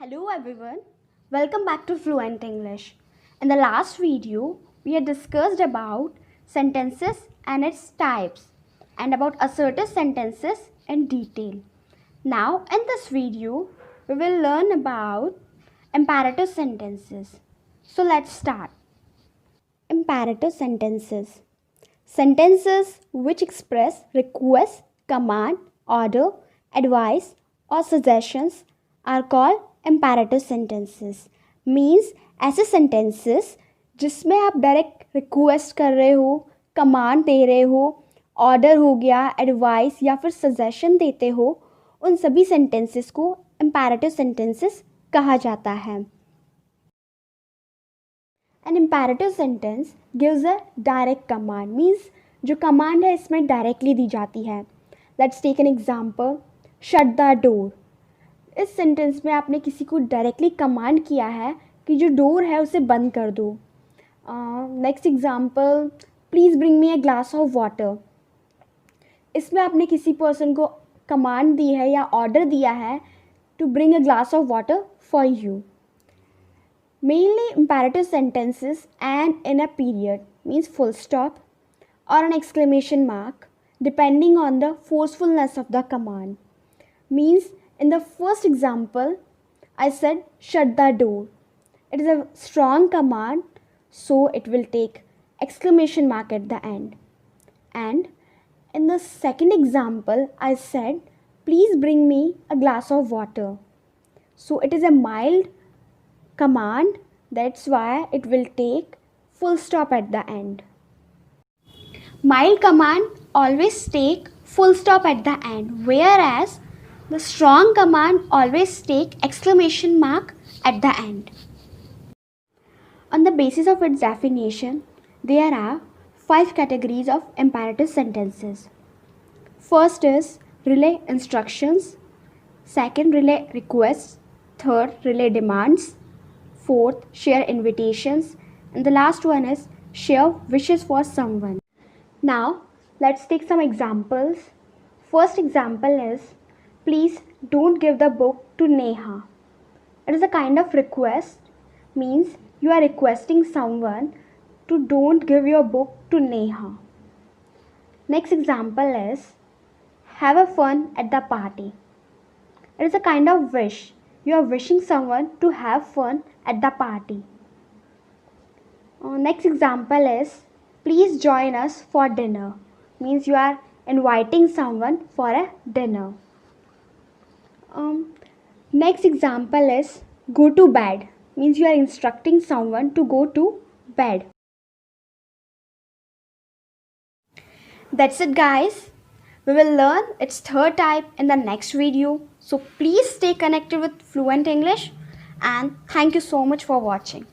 Hello everyone, welcome back to Fluent English. In the last video, we had discussed about sentences and its types and about assertive sentences in detail. Now in this video, we will learn about imperative sentences. So let's start. Imperative sentences. Sentences which express request, command, order, advice or suggestions are called imperative sentences. Means ऐसे sentences जिसमें आप direct request कर रहे हो, command दे रहे हो, order हो गया, एडवाइस या फिर सजेशन देते हो, उन सभी sentences को imperative sentences कहा जाता है. An imperative sentence gives a direct command. Means जो command है इसमें directly दी जाती है. Let's take an example. Shut the door. इस sentence में आपने किसी को directly command किया है कि जो door है उसे बंद कर दो. Next example. Please bring me a glass of water. इसमें आपने किसी person को command दी है या order दिया है to bring a glass of water for you. Mainly imperative sentences end in a period, means full stop or an exclamation mark depending on the forcefulness of the command. Means in the first example, I said shut the door. It is a strong command, so it will take exclamation mark at the end. And in the second example, I said please bring me a glass of water. So it is a mild command, that's why it will take full stop at the end. Mild command always take full stop at the end, whereas the strong command always take exclamation mark at the end. On the basis of its definition, there are 5 categories of imperative sentences. First is relay instructions, second relay requests, third relay demands, fourth share invitations, and the last one is share wishes for someone. Now let's take some examples. First example is please don't give the book to Neha. It is a kind of request, means you are requesting someone to don't give your book to Neha. Next example is have a fun at the party. It is a kind of wish. You are wishing someone to have fun at the party. Next example is please join us for dinner. Means you are inviting someone for a dinner. Next example is go to bed. Means you are instructing someone to go to bed. That's it guys. We will learn its third type in the next video. So please stay connected with Fluent English and thank you so much for watching.